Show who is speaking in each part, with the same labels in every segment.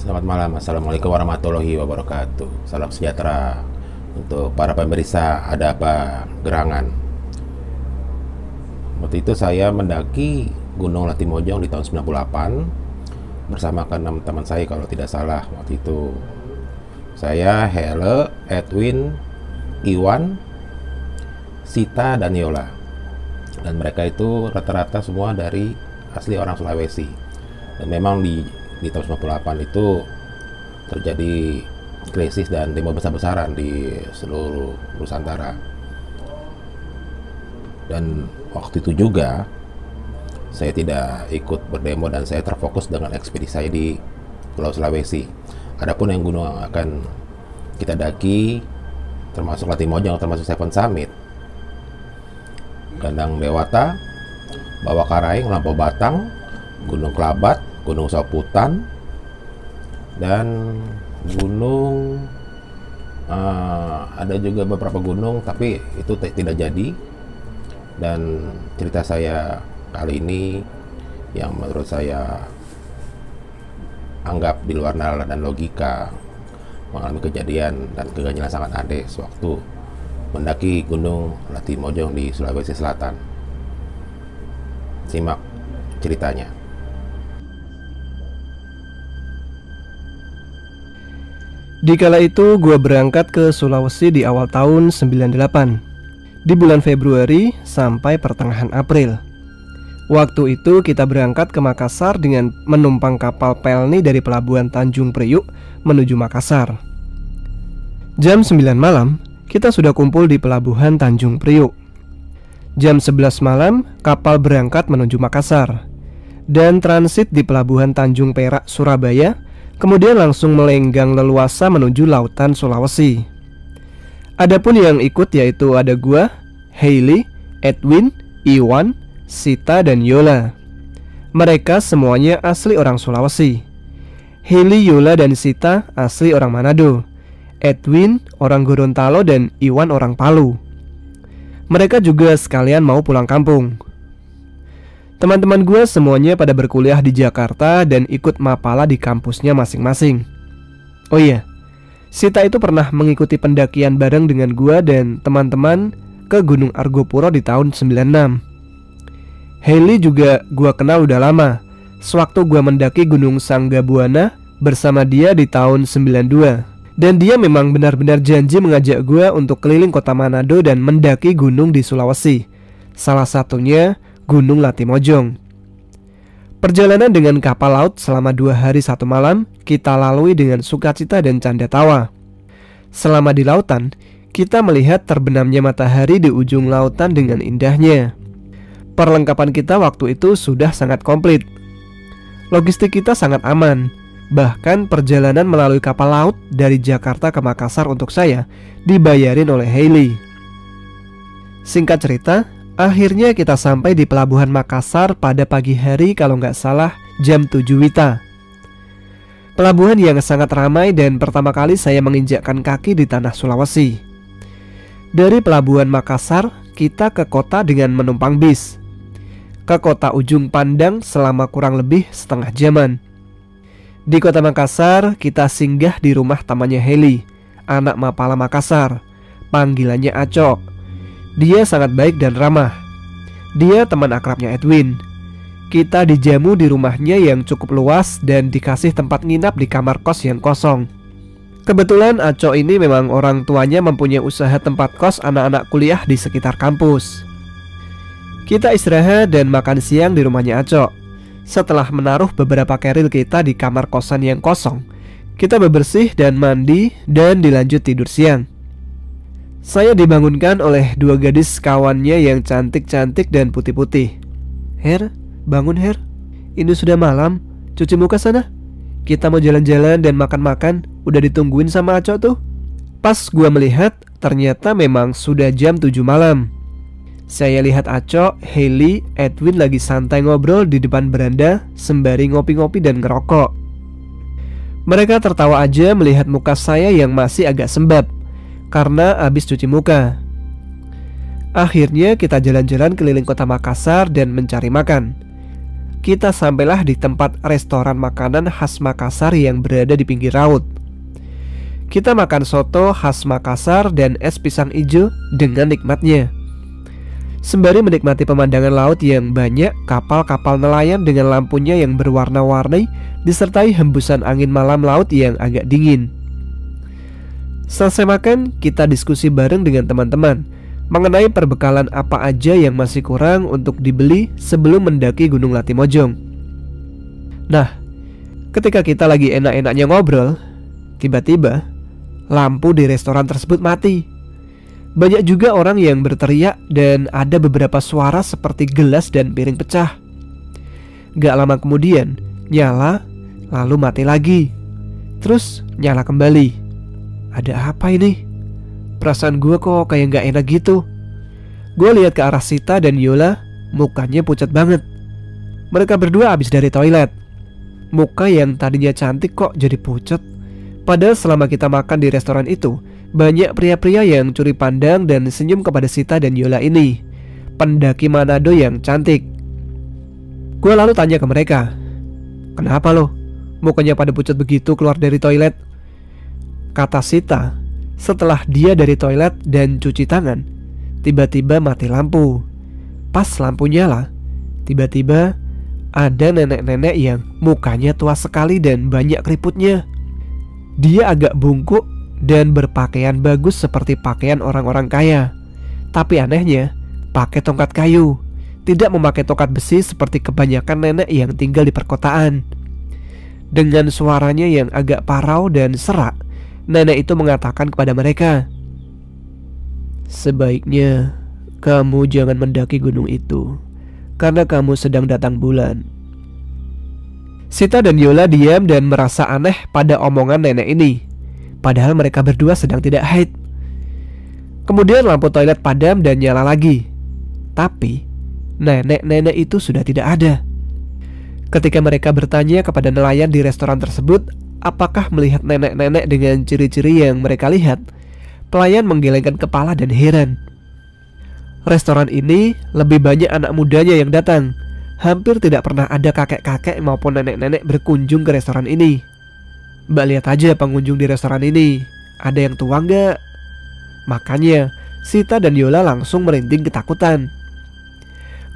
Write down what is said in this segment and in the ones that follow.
Speaker 1: Selamat malam, Assalamualaikum warahmatullahi wabarakatuh. Salam sejahtera untuk para pemirsa Ada Apa Gerangan. Waktu itu saya mendaki Gunung Latimojong di tahun 98 bersama enam teman saya kalau tidak salah. Waktu itu saya, Hele, Edwin, Iwan, Sita, dan Yola. Dan mereka itu rata-rata semua dari asli orang Sulawesi. Dan memang di tahun 98 itu terjadi krisis dan demo besar-besaran di seluruh Nusantara. Dan waktu itu juga saya tidak ikut berdemo dan saya terfokus dengan ekspedisi saya di Pulau Sulawesi. Adapun yang gunung akan kita daki termasuk Latimojong, termasuk Seven Summit, Gandang Dewata, Bawah Karaing, Lampau Batang, Gunung Kelabat, Gunung Soputan, dan gunung ada juga beberapa gunung tapi itu tidak jadi. Dan cerita saya kali ini yang menurut saya anggap di luar nalar dan logika, mengalami kejadian dan keganjilan sangat aneh sewaktu mendaki Gunung Latimojong di Sulawesi Selatan. Simak ceritanya.
Speaker 2: Dikala itu gue berangkat ke Sulawesi di awal tahun 98, di bulan Februari sampai pertengahan April. Waktu itu kita berangkat ke Makassar dengan menumpang kapal Pelni dari pelabuhan Tanjung Priuk menuju Makassar. Jam 9 malam kita sudah kumpul di pelabuhan Tanjung Priuk. Jam 11 malam kapal berangkat menuju Makassar dan transit di pelabuhan Tanjung Perak, Surabaya, kemudian langsung melenggang leluasa menuju lautan Sulawesi. Adapun yang ikut yaitu ada gua, Hailey, Edwin, Iwan, Sita, dan Yola. Mereka semuanya asli orang Sulawesi. Hailey, Yola, dan Sita asli orang Manado. Edwin orang Gorontalo dan Iwan orang Palu. Mereka juga sekalian mau pulang kampung. Teman-teman gue semuanya pada berkuliah di Jakarta dan ikut mapala di kampusnya masing-masing. Oh iya, Sita itu pernah mengikuti pendakian bareng dengan gue dan teman-teman ke Gunung Argopuro di tahun 96. Hailey juga gue kenal udah lama, sewaktu gue mendaki Gunung Sanggabuana bersama dia di tahun 92. Dan dia memang benar-benar janji mengajak gue untuk keliling kota Manado dan mendaki gunung di Sulawesi. Salah satunya Gunung Latimojong. Perjalanan dengan kapal laut selama 2 hari 1 malam kita lalui dengan sukacita dan canda tawa. Selama di lautan, kita melihat terbenamnya matahari di ujung lautan dengan indahnya. Perlengkapan kita waktu itu sudah sangat komplit. Logistik kita sangat aman. Bahkan perjalanan melalui kapal laut dari Jakarta ke Makassar untuk saya dibayarin oleh Hailey. Singkat cerita, akhirnya kita sampai di pelabuhan Makassar pada pagi hari kalau nggak salah jam 7 WITA. Pelabuhan yang sangat ramai dan pertama kali saya menginjakkan kaki di tanah Sulawesi. Dari pelabuhan Makassar, kita ke kota dengan menumpang bis. Ke kota Ujung Pandang selama kurang lebih setengah jaman. Di kota Makassar, kita singgah di rumah tamannya Hailey, anak mapala Makassar. Panggilannya Acok. Dia sangat baik dan ramah. Dia teman akrabnya Edwin. Kita dijamu di rumahnya yang cukup luas dan dikasih tempat nginap di kamar kos yang kosong. Kebetulan Acok ini memang orang tuanya mempunyai usaha tempat kos anak-anak kuliah di sekitar kampus. Kita istirahat dan makan siang di rumahnya Acok. Setelah menaruh beberapa keril kita di kamar kosan yang kosong, kita bebersih dan mandi dan dilanjut tidur siang. Saya dibangunkan oleh 2 gadis kawannya yang cantik-cantik dan putih-putih. "Her, bangun Her. Ini sudah malam, cuci muka sana. Kita mau jalan-jalan dan makan-makan, udah ditungguin sama Acok tuh." Pas gua melihat, ternyata memang sudah jam 7 malam. Saya lihat Acok, Hailey, Edwin lagi santai ngobrol di depan beranda sembari ngopi-ngopi dan ngerokok. Mereka tertawa aja melihat muka saya yang masih agak sembab karena habis cuci muka. Akhirnya kita jalan-jalan keliling kota Makassar dan mencari makan. kita sampailah di tempat restoran makanan khas Makassar yang berada di pinggir laut. Kita makan soto khas Makassar dan es pisang hijau dengan nikmatnya. Sembari menikmati pemandangan laut yang banyak kapal-kapal nelayan dengan lampunya yang berwarna-warni disertai hembusan angin malam laut yang agak dingin. Selesai makan, kita diskusi bareng dengan teman-teman mengenai perbekalan apa aja yang masih kurang untuk dibeli sebelum mendaki Gunung Latimojong. Nah, ketika kita lagi enak-enaknya ngobrol, tiba-tiba lampu di restoran tersebut mati. Banyak juga orang yang berteriak dan ada beberapa suara seperti gelas dan piring pecah. Gak lama kemudian nyala, lalu mati lagi, terus nyala kembali. Ada apa ini? Perasaan gue kok kayak gak enak gitu. Gue lihat ke arah Sita dan Yola, mukanya pucat banget. Mereka berdua habis dari toilet. Muka yang tadinya cantik kok jadi pucat. Padahal selama kita makan di restoran itu, banyak pria-pria yang curi pandang dan senyum kepada Sita dan Yola ini, pendaki Manado yang cantik. Gue lalu tanya ke mereka, "Kenapa lo? Mukanya pada pucat begitu keluar dari toilet?" Kata Sita, setelah dia dari toilet dan cuci tangan, tiba-tiba mati lampu. Pas lampu nyala, tiba-tiba ada nenek-nenek yang mukanya tua sekali dan banyak keriputnya. Dia agak bungkuk dan berpakaian bagus seperti pakaian orang-orang kaya. Tapi anehnya, pakai tongkat kayu, tidak memakai tongkat besi seperti kebanyakan nenek yang tinggal di perkotaan. Dengan suaranya yang agak parau dan serak, nenek itu mengatakan kepada mereka, "Sebaiknya kamu jangan mendaki gunung itu, karena kamu sedang datang bulan." Sita dan Yola diam dan merasa aneh pada omongan nenek ini, padahal mereka berdua sedang tidak haid. Kemudian lampu toilet padam dan nyala lagi, tapi nenek-nenek itu sudah tidak ada. Ketika mereka bertanya kepada nelayan di restoran tersebut apakah melihat nenek-nenek dengan ciri-ciri yang mereka lihat, pelayan menggelengkan kepala dan heran. Restoran ini lebih banyak anak mudanya yang datang. Hampir tidak pernah ada kakek-kakek maupun nenek-nenek berkunjung ke restoran ini. Mbak, lihat aja pengunjung di restoran ini, ada yang tua nggak? Makanya Sita dan Yola langsung merinding ketakutan.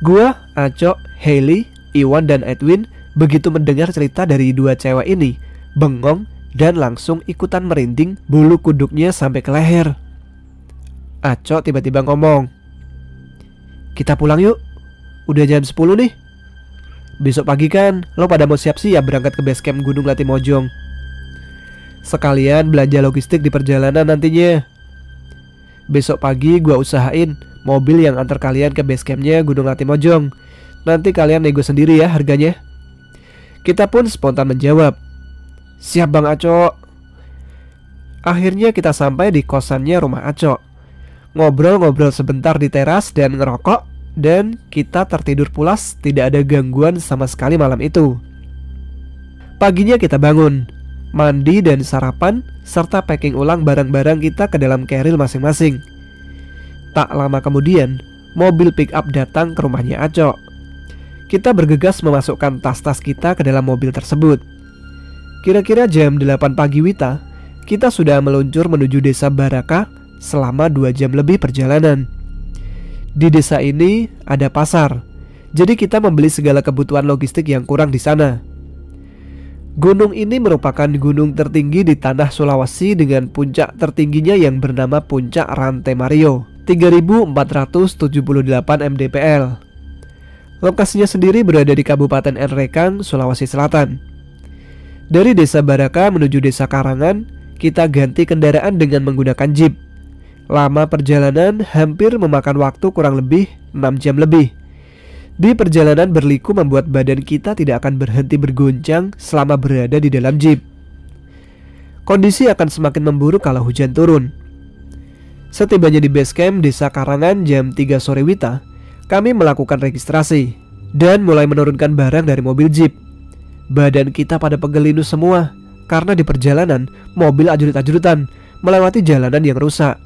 Speaker 2: Gua, Aco, Hailey, Iwan dan Edwin begitu mendengar cerita dari dua cewek ini, bengong dan langsung ikutan merinding, bulu kuduknya sampai ke leher. Aco tiba-tiba ngomong, "Kita pulang yuk, udah jam 10 nih. Besok pagi kan lo pada mau siap-siap berangkat ke base camp Gunung Latimojong. Sekalian belanja logistik di perjalanan nantinya. Besok pagi gua usahain mobil yang antar kalian ke base campnya Gunung Latimojong. Nanti kalian nego sendiri ya harganya." Kita pun spontan menjawab, "Siap Bang Aco." Akhirnya kita sampai di kosannya rumah Aco. Ngobrol-ngobrol sebentar di teras dan ngerokok, dan kita tertidur pulas, tidak ada gangguan sama sekali malam itu. Paginya kita bangun, mandi dan sarapan, serta packing ulang barang-barang kita ke dalam keril masing-masing. Tak lama kemudian, mobil pick up datang ke rumahnya Aco. Kita bergegas memasukkan tas-tas kita ke dalam mobil tersebut. Kira-kira jam 8 pagi wita, kita sudah meluncur menuju desa Baraka selama 2 jam lebih perjalanan. Di desa ini ada pasar, jadi kita membeli segala kebutuhan logistik yang kurang di sana. Gunung ini merupakan gunung tertinggi di tanah Sulawesi dengan puncak tertingginya yang bernama Puncak Rantai Mario, 3478 mdpl. Lokasinya sendiri berada di Kabupaten Nrekang, Sulawesi Selatan. Dari desa Baraka menuju desa Karangan, kita ganti kendaraan dengan menggunakan jeep. Lama perjalanan hampir memakan waktu kurang lebih 6 jam lebih. Di perjalanan berliku membuat badan kita tidak akan berhenti bergoncang selama berada di dalam jeep. Kondisi akan semakin memburuk kalau hujan turun. Setibanya di base camp desa Karangan jam 3 sore wita, kami melakukan registrasi dan mulai menurunkan barang dari mobil jeep. Badan kita pada pegel semua karena di perjalanan mobil ajrut-ajrutan melewati jalanan yang rusak.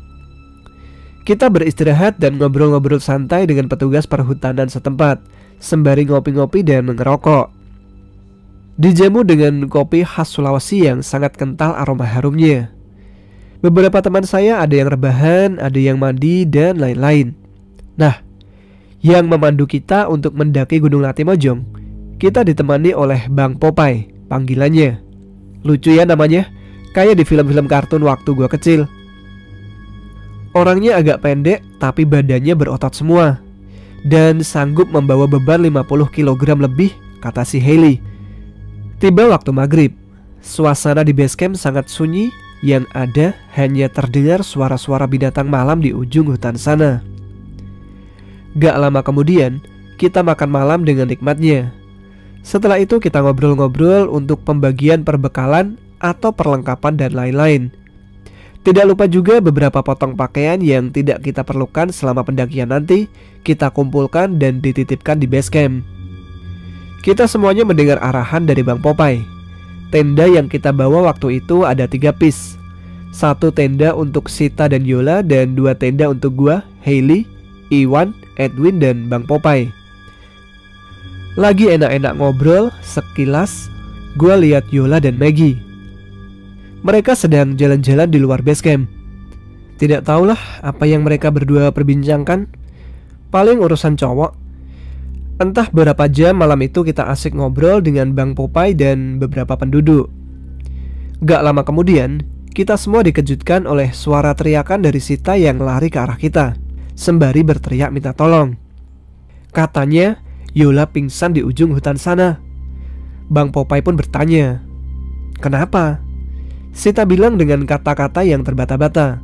Speaker 2: Kita beristirahat dan ngobrol-ngobrol santai dengan petugas perhutanan setempat sembari ngopi-ngopi dan ngerokok. Dijamu dengan kopi khas Sulawesi yang sangat kental aroma harumnya. Beberapa teman saya ada yang rebahan, ada yang mandi, dan lain-lain. Nah, yang memandu kita untuk mendaki Gunung Latimojong, kita ditemani oleh Bang Popeye, panggilannya. Lucu ya namanya, kayak di film-film kartun waktu gua kecil. Orangnya agak pendek, tapi badannya berotot semua, dan sanggup membawa beban 50 kg lebih, kata si Hailey. Tiba waktu maghrib, suasana di base camp sangat sunyi, yang ada hanya terdengar suara-suara binatang malam di ujung hutan sana. Gak lama kemudian, kita makan malam dengan nikmatnya. Setelah itu kita ngobrol-ngobrol untuk pembagian perbekalan atau perlengkapan dan lain-lain. Tidak lupa juga beberapa potong pakaian yang tidak kita perlukan selama pendakian nanti, kita kumpulkan dan dititipkan di base camp. Kita semuanya mendengar arahan dari Bang Popeye. Tenda yang kita bawa waktu itu ada 3 piece. 1 tenda untuk Sita dan Yola, dan 2 tenda untuk gua, Hailey, Iwan, Edwin, dan Bang Popeye. Lagi enak-enak ngobrol, sekilas gua lihat Yola dan Maggie. Mereka sedang jalan-jalan di luar base camp. Tidak tahulah apa yang mereka berdua perbincangkan. Paling urusan cowok. Entah berapa jam malam itu kita asik ngobrol dengan Bang Popeye dan beberapa penduduk. Gak lama kemudian, kita semua dikejutkan oleh suara teriakan dari Sita yang lari ke arah kita, sembari berteriak minta tolong. Katanya Yola pingsan di ujung hutan sana. Bang Popeye pun bertanya, "Kenapa?" Sita bilang dengan kata-kata yang terbata-bata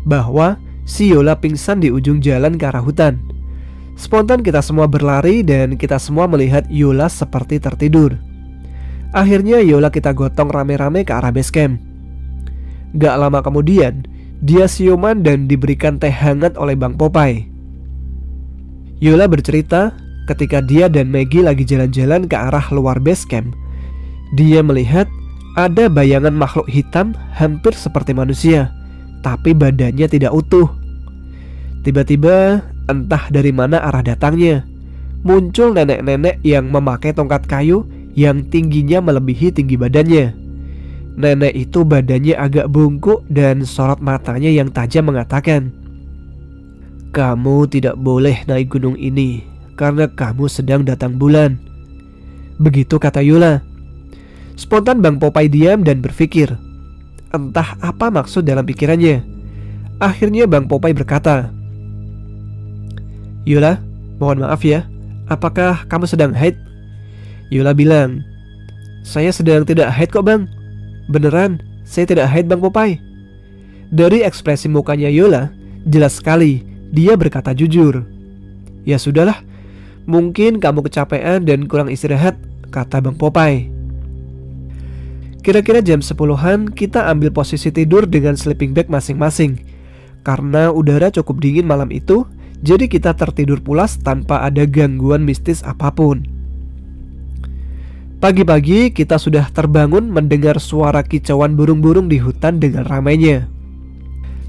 Speaker 2: bahwa si Yola pingsan di ujung jalan ke arah hutan. Spontan kita semua berlari dan kita semua melihat Yola seperti tertidur. Akhirnya Yola kita gotong rame-rame ke arah base camp. Gak lama kemudian, dia siuman dan diberikan teh hangat oleh Bang Popeye. Yola bercerita ketika dia dan Maggie lagi jalan-jalan ke arah luar base camp, dia melihat ada bayangan makhluk hitam hampir seperti manusia, tapi badannya tidak utuh. Tiba-tiba, entah dari mana arah datangnya, muncul nenek-nenek yang memakai tongkat kayu yang tingginya melebihi tinggi badannya. Nenek itu badannya agak bungkuk dan sorot matanya yang tajam mengatakan, "Kamu tidak boleh naik gunung ini karena kamu sedang datang bulan." Begitu kata Yola. Spontan Bang Popeye diam dan berpikir, entah apa maksud dalam pikirannya. Akhirnya Bang Popeye berkata, "Yola, mohon maaf ya, apakah kamu sedang haid?" Yola bilang, "Saya sedang tidak haid kok Bang." "Beneran, saya tidak haid Bang Popeye." Dari ekspresi mukanya Yola, jelas sekali dia berkata jujur. "Ya sudahlah, mungkin kamu kecapean dan kurang istirahat," kata Bang Popeye. Kira-kira jam 10-an kita ambil posisi tidur dengan sleeping bag masing-masing. Karena udara cukup dingin malam itu, jadi kita tertidur pulas tanpa ada gangguan mistis apapun. Pagi-pagi kita sudah terbangun mendengar suara kicauan burung-burung di hutan dengan ramainya.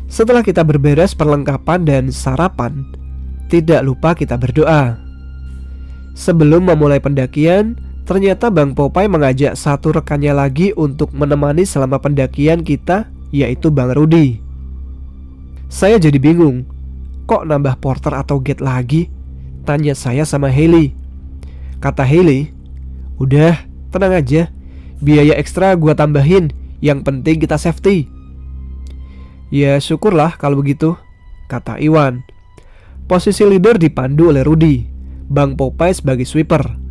Speaker 2: Setelah kita berberes perlengkapan dan sarapan, tidak lupa kita berdoa. Sebelum memulai pendakian, ternyata Bang Popeye mengajak satu rekannya lagi untuk menemani selama pendakian kita, yaitu Bang Rudi. Saya jadi bingung, kok nambah porter atau guide lagi? Tanya saya sama Hailey. Kata Hailey, "Udah, tenang aja, biaya ekstra gua tambahin, yang penting kita safety." "Ya syukurlah kalau begitu," kata Iwan. Posisi leader dipandu oleh Rudi, Bang Popeye sebagai sweeper.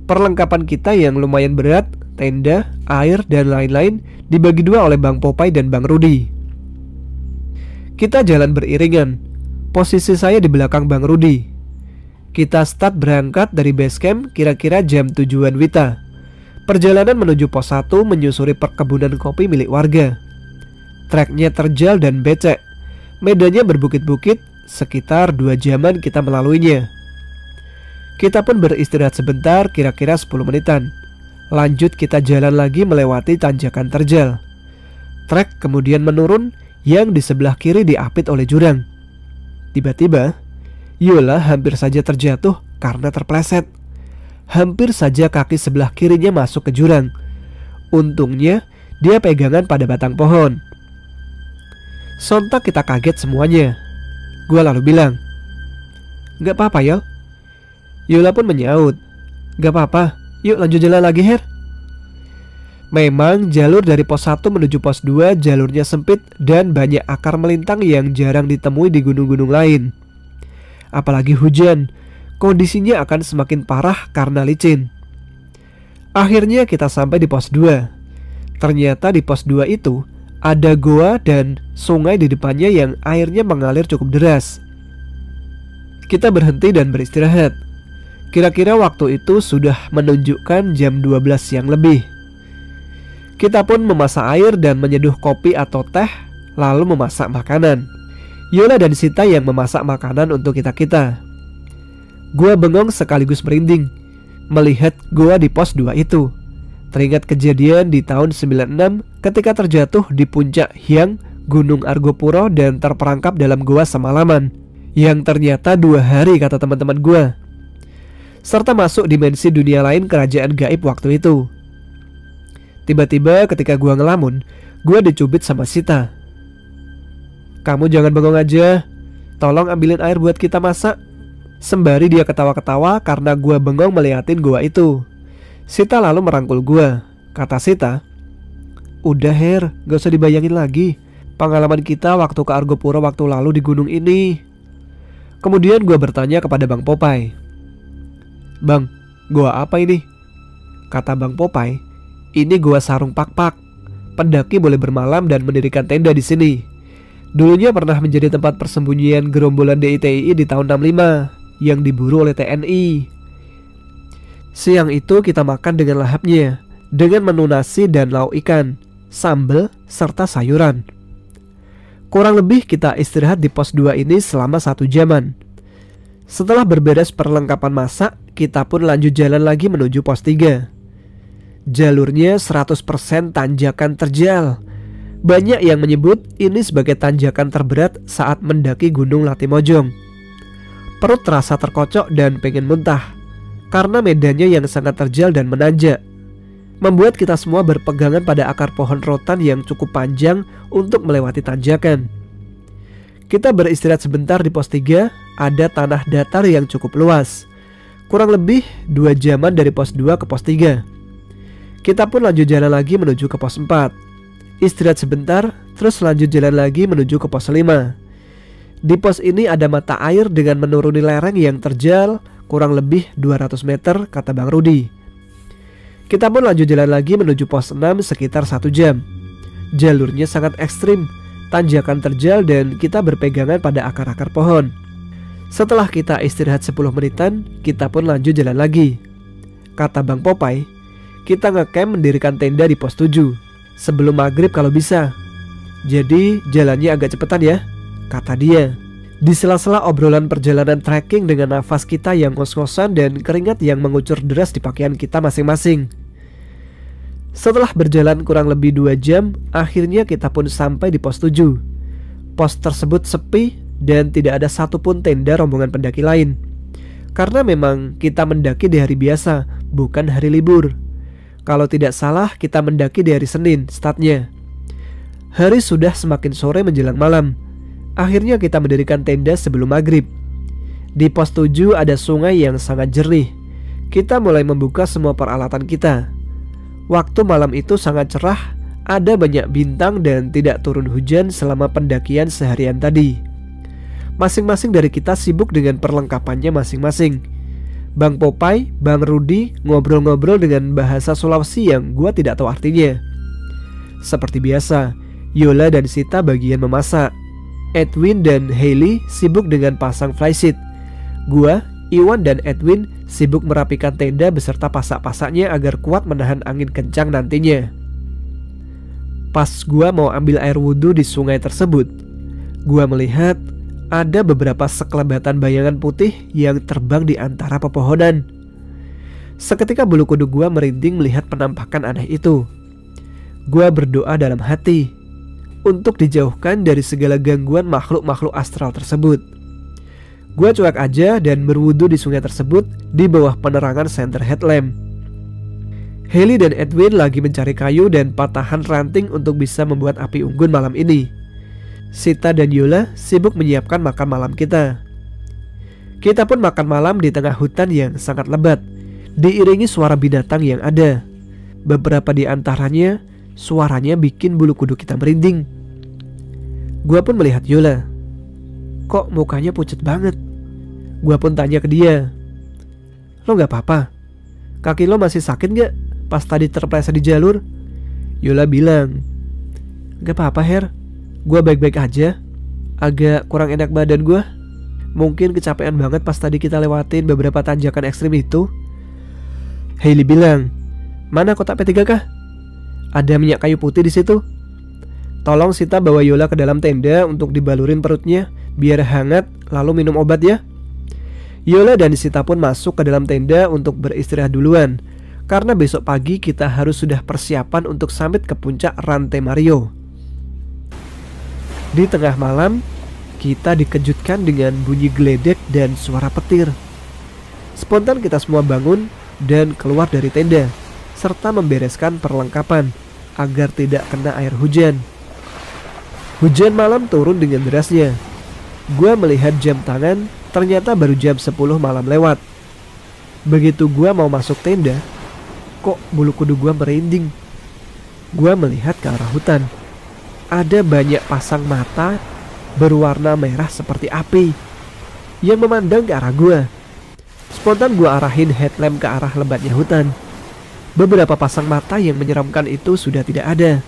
Speaker 2: Perlengkapan kita yang lumayan berat, tenda, air, dan lain-lain dibagi dua oleh Bang Popeye dan Bang Rudi. Kita jalan beriringan. Posisi saya di belakang Bang Rudi. Kita start berangkat dari base camp kira-kira jam tujuan Wita. Perjalanan menuju pos 1 menyusuri perkebunan kopi milik warga. Treknya terjal dan becek. Medannya berbukit-bukit, sekitar 2 jaman kita melaluinya. Kita pun beristirahat sebentar, kira-kira 10 menitan. Lanjut kita jalan lagi melewati tanjakan terjal. Trek kemudian menurun, yang di sebelah kiri diapit oleh jurang. Tiba-tiba Yola hampir saja terjatuh karena terpleset. hampir saja kaki sebelah kirinya masuk ke jurang. Untungnya dia pegangan pada batang pohon. Sontak kita kaget semuanya. Gua lalu bilang, "Gak apa-apa Yol." Yola pun menyaut, "Gak apa-apa, yuk lanjut jalan lagi Her." Memang jalur dari pos 1 menuju pos 2 jalurnya sempit dan banyak akar melintang yang jarang ditemui di gunung-gunung lain. Apalagi hujan, kondisinya akan semakin parah karena licin. Akhirnya kita sampai di pos 2. Ternyata di pos 2 itu ada goa dan sungai di depannya yang airnya mengalir cukup deras. Kita berhenti dan beristirahat. Kira-kira waktu itu sudah menunjukkan jam 12 siang lebih. Kita pun memasak air dan menyeduh kopi atau teh, lalu memasak makanan. Yola dan Sita yang memasak makanan untuk kita-kita. Gua bengong sekaligus merinding melihat gua di pos 2 itu. Teringat kejadian di tahun 96 ketika terjatuh di puncak Hyang, Gunung Argopuro dan terperangkap dalam gua semalaman. Yang ternyata 2 hari kata teman-teman gua. Serta masuk dimensi dunia lain kerajaan gaib waktu itu. Tiba-tiba ketika gua ngelamun, gua dicubit sama Sita. "Kamu jangan bengong aja, tolong ambilin air buat kita masak." Sembari dia ketawa-ketawa karena gua bengong melihatin gua itu. Sita lalu merangkul gua. Kata Sita, "Udah Her, gak usah dibayangin lagi pengalaman kita waktu ke Argopuro waktu lalu di gunung ini." Kemudian gua bertanya kepada Bang Popeye, "Bang, gua apa ini?" Kata Bang Popeye, "Ini gua Sarung Pak-Pak. Pendaki boleh bermalam dan mendirikan tenda di sini. Dulunya pernah menjadi tempat persembunyian gerombolan DITII di tahun 65 yang diburu oleh TNI. Siang itu kita makan dengan lahapnya, dengan menu nasi dan lauk ikan, sambal, serta sayuran. Kurang lebih kita istirahat di pos 2 ini selama 1 jaman. Setelah berberes perlengkapan masak, kita pun lanjut jalan lagi menuju pos 3. Jalurnya 100% tanjakan terjal. Banyak yang menyebut ini sebagai tanjakan terberat saat mendaki Gunung Latimojong. Perut terasa terkocok dan pengen muntah karena medannya yang sangat terjal dan menanjak, membuat kita semua berpegangan pada akar pohon rotan yang cukup panjang untuk melewati tanjakan. Kita beristirahat sebentar di pos 3. Ada tanah datar yang cukup luas, kurang lebih 2 jaman dari pos 2 ke pos 3. Kita pun lanjut jalan lagi menuju ke pos 4. Istirahat sebentar, terus lanjut jalan lagi menuju ke pos 5. Di pos ini ada mata air dengan menuruni lereng yang terjal kurang lebih 200 meter, kata Bang Rudi. Kita pun lanjut jalan lagi menuju pos 6 sekitar 1 jam. Jalurnya sangat ekstrim, tanjakan terjal dan kita berpegangan pada akar-akar pohon. Setelah kita istirahat 10 menitan, kita pun lanjut jalan lagi. Kata Bang Popeye, kita ngecamp mendirikan tenda di pos 7 sebelum maghrib kalau bisa. Jadi jalannya agak cepetan ya, kata dia. Di sela-sela obrolan perjalanan trekking dengan nafas kita yang ngos-ngosan dan keringat yang mengucur deras di pakaian kita masing-masing. Setelah berjalan kurang lebih 2 jam, akhirnya kita pun sampai di pos 7. Pos tersebut sepi dan tidak ada satupun tenda rombongan pendaki lain. Karena memang kita mendaki di hari biasa, bukan hari libur. Kalau tidak salah kita mendaki di hari Senin startnya. Hari sudah semakin sore menjelang malam. Akhirnya kita mendirikan tenda sebelum maghrib. Di pos 7 ada sungai yang sangat jernih. Kita mulai membuka semua peralatan kita. Waktu malam itu sangat cerah, ada banyak bintang dan tidak turun hujan selama pendakian seharian tadi. Masing-masing dari kita sibuk dengan perlengkapannya masing-masing. Bang Popeye, Bang Rudi ngobrol-ngobrol dengan bahasa Sulawesi yang gua tidak tahu artinya. Seperti biasa, Yola dan Sita bagian memasak. Edwin dan Hailey sibuk dengan pasang flysheet. Gua, Iwan dan Edwin sibuk merapikan tenda beserta pasak-pasaknya agar kuat menahan angin kencang nantinya. Pas gua mau ambil air wudhu di sungai tersebut, gua melihat ada beberapa sekelebatan bayangan putih yang terbang di antara pepohonan. Seketika bulu kuduk gua merinding melihat penampakan aneh itu. Gua berdoa dalam hati untuk dijauhkan dari segala gangguan makhluk-makhluk astral tersebut. Gue cuek aja dan berwudu di sungai tersebut di bawah penerangan center headlamp. Hailey dan Edwin lagi mencari kayu dan patahan ranting untuk bisa membuat api unggun malam ini. Sita dan Yola sibuk menyiapkan makan malam kita. Kita pun makan malam di tengah hutan yang sangat lebat, diiringi suara binatang yang ada. Beberapa di antaranya suaranya bikin bulu kuduk kita merinding. Gua pun melihat Yola. Kok mukanya pucat banget? Gua pun tanya ke dia, lo gak apa-apa? Kaki lo masih sakit gak pas tadi terpleset di jalur? Yola bilang, gak apa-apa Her, gua baik-baik aja. Agak kurang enak badan gua. Mungkin kecapean banget pas tadi kita lewatin beberapa tanjakan ekstrim itu. Hailey bilang, mana kotak P3 kah? Ada minyak kayu putih di situ. Tolong Sita bawa Yola ke dalam tenda untuk dibalurin perutnya biar hangat, lalu minum obat ya. Yola dan Sita pun masuk ke dalam tenda untuk beristirahat duluan, karena besok pagi kita harus sudah persiapan untuk summit ke puncak Rantai Mario. Di tengah malam, kita dikejutkan dengan bunyi geledek dan suara petir. Spontan kita semua bangun dan keluar dari tenda, serta membereskan perlengkapan agar tidak kena air hujan. Hujan malam turun dengan derasnya. Gua melihat jam tangan, ternyata baru jam 10 malam lewat. Begitu gua mau masuk tenda, kok bulu kuduk gua merinding. Gua melihat ke arah hutan. Ada banyak pasang mata berwarna merah seperti api yang memandang ke arah gua. Spontan gua arahin headlamp ke arah lebatnya hutan. Beberapa pasang mata yang menyeramkan itu sudah tidak ada.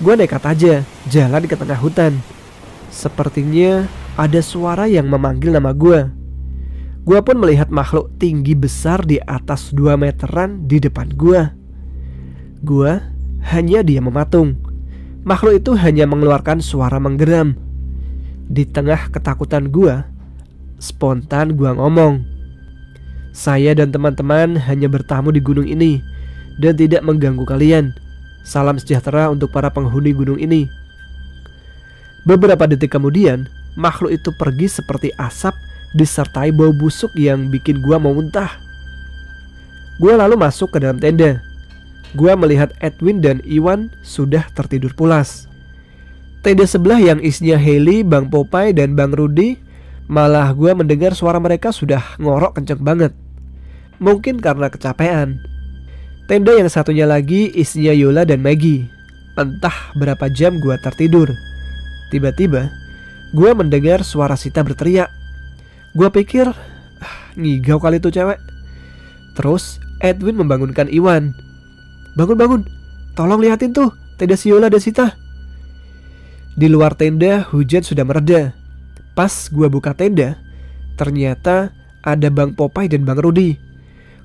Speaker 2: Gua nekat aja jalan ke tengah hutan. Sepertinya ada suara yang memanggil nama gua. Gua pun melihat makhluk tinggi besar di atas 2 meteran di depan gua. Gua hanya diam mematung. Makhluk itu hanya mengeluarkan suara menggeram. Di tengah ketakutan gua, spontan gua ngomong, saya dan teman-teman hanya bertamu di gunung ini dan tidak mengganggu kalian. Salam sejahtera untuk para penghuni gunung ini. Beberapa detik kemudian, makhluk itu pergi seperti asap disertai bau busuk yang bikin gua mau muntah. Gua lalu masuk ke dalam tenda. Gua melihat Edwin dan Iwan sudah tertidur pulas. Tenda sebelah yang isinya Hailey, Bang Popeye, dan Bang Rudy, malah gua mendengar suara mereka sudah ngorok kenceng banget. Mungkin karena kecapean. Tenda yang satunya lagi isinya Yola dan Maggie. Entah berapa jam gua tertidur. Tiba-tiba gua mendengar suara Sita berteriak. Gua pikir ngigau kali tuh cewek. Terus Edwin membangunkan Iwan. Bangun, tolong liatin tuh tenda si Yola dan Sita. Di luar tenda hujan sudah mereda. Pas gua buka tenda, ternyata ada Bang Popeye dan Bang Rudy.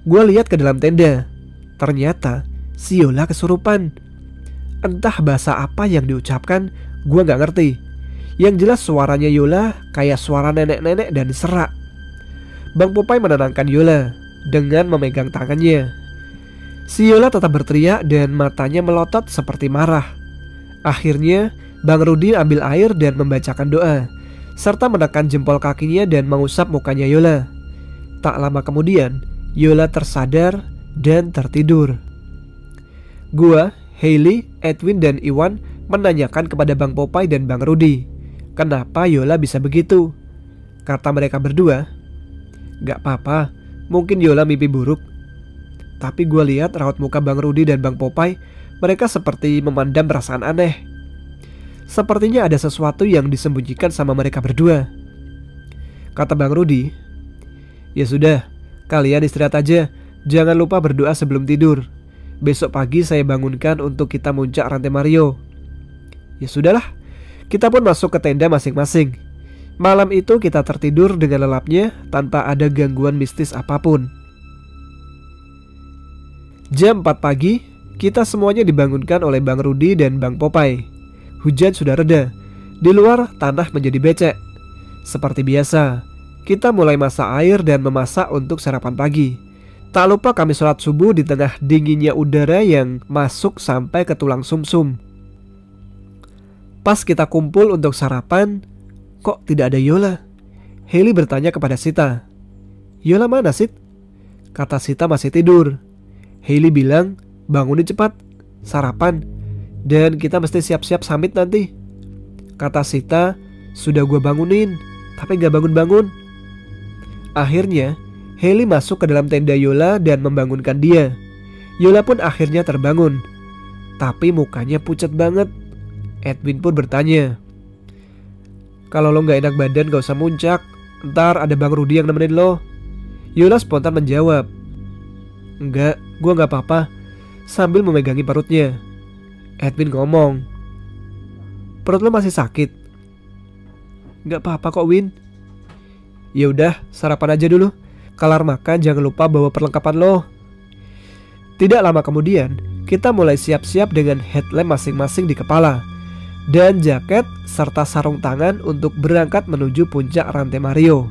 Speaker 2: Gua lihat ke dalam tenda. Ternyata si Yola kesurupan. Entah bahasa apa yang diucapkan, gua gak ngerti. Yang jelas suaranya Yola kayak suara nenek-nenek dan serak. Bang Popeye menenangkan Yola dengan memegang tangannya. Si Yola tetap berteriak dan matanya melotot seperti marah. Akhirnya Bang Rudy ambil air dan membacakan doa, serta menekan jempol kakinya dan mengusap mukanya Yola. Tak lama kemudian Yola tersadar dan tertidur. Gua, Hailey, Edwin, dan Iwan menanyakan kepada Bang Popeye dan Bang Rudy, kenapa Yola bisa begitu. Kata mereka berdua, gak apa-apa, mungkin Yola mimpi buruk. Tapi gua lihat raut muka Bang Rudy dan Bang Popeye, mereka seperti memandang perasaan aneh. Sepertinya ada sesuatu yang disembunyikan sama mereka berdua. Kata Bang Rudy, ya sudah, kalian istirahat aja. Jangan lupa berdoa sebelum tidur. Besok pagi saya bangunkan untuk kita muncak Rantai Mario. Ya sudahlah, kita pun masuk ke tenda masing-masing. Malam itu kita tertidur dengan lelapnya tanpa ada gangguan mistis apapun. Jam 4 pagi, kita semuanya dibangunkan oleh Bang Rudy dan Bang Popeye. Hujan sudah reda. Di luar tanah menjadi becek. Seperti biasa, kita mulai masak air dan memasak untuk sarapan pagi. Tak lupa kami sholat subuh di tengah dinginnya udara yang masuk sampai ke tulang sumsum. Pas kita kumpul untuk sarapan, kok tidak ada Yola? Hailey bertanya kepada Sita, "Yola mana, Sit?" Kata Sita masih tidur. Hailey bilang, "Bangunin cepat, sarapan, dan kita mesti siap-siap summit nanti." Kata Sita, "Sudah gue bangunin, tapi gak bangun-bangun." Akhirnya Hailey masuk ke dalam tenda Yola dan membangunkan dia. Yola pun akhirnya terbangun, tapi mukanya pucat banget. Edwin pun bertanya, "Kalau lo gak enak badan gak usah muncak, ntar ada Bang Rudi yang nemenin lo." Yola spontan menjawab, "Enggak, gue gak apa-apa," sambil memegangi perutnya. Edwin ngomong, "Perut lo masih sakit?" "Gak apa-apa kok, Win." "Ya udah, sarapan aja dulu. Kelar makan jangan lupa bawa perlengkapan lo." Tidak lama kemudian, kita mulai siap-siap dengan headlamp masing-masing di kepala dan jaket serta sarung tangan untuk berangkat menuju puncak rantai Mario.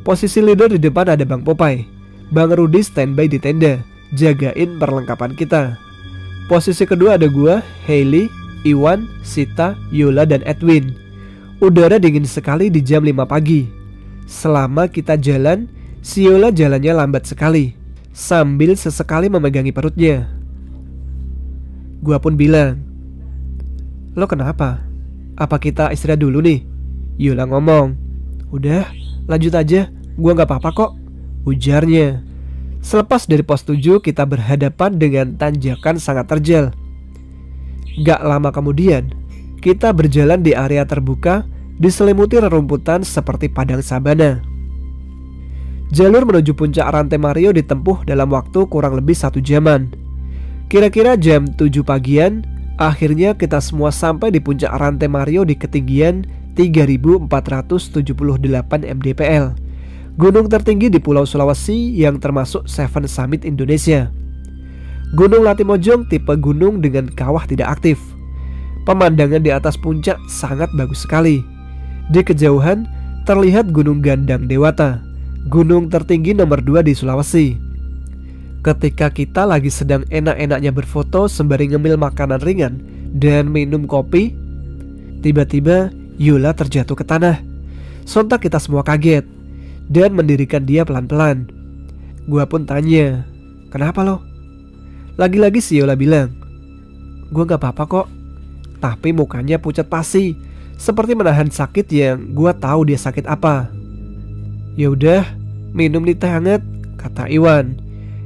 Speaker 2: Posisi leader di depan ada Bang Popeye. Bang Rudi standby di tenda, jagain perlengkapan kita. Posisi kedua ada gua, Hailey, Iwan, Sita, Yola, dan Edwin. Udara dingin sekali di jam 5 pagi. Selama kita jalan, si Yola jalannya lambat sekali, sambil sesekali memegangi perutnya. Gua pun bilang, "Lo kenapa? Apa kita istirahat dulu nih?" Yola ngomong, "Udah, lanjut aja, gua gak apa-apa kok," ujarnya. Selepas dari pos 7, kita berhadapan dengan tanjakan sangat terjal. Gak lama kemudian, kita berjalan di area terbuka, diselimuti rerumputan seperti padang sabana. Jalur menuju puncak rantai Mario ditempuh dalam waktu kurang lebih 1 jaman. Kira-kira jam 7 pagian, akhirnya kita semua sampai di puncak rantai Mario di ketinggian 3.478 mdpl, gunung tertinggi di Pulau Sulawesi yang termasuk Seven Summit Indonesia. Gunung Latimojong tipe gunung dengan kawah tidak aktif. Pemandangan di atas puncak sangat bagus sekali. Di kejauhan terlihat Gunung Gandang Dewata, gunung tertinggi nomor 2 di Sulawesi. Ketika kita lagi sedang enak-enaknya berfoto sembari ngemil makanan ringan dan minum kopi, tiba-tiba Yola terjatuh ke tanah. Sontak kita semua kaget dan mendirikan dia pelan-pelan. Gua pun tanya, "Kenapa lo?" Lagi-lagi si Yola bilang, "Gua gak apa-apa kok." Tapi mukanya pucat pasi, seperti menahan sakit yang gua tahu dia sakit apa. "Ya udah, minum nih teh hangat," kata Iwan.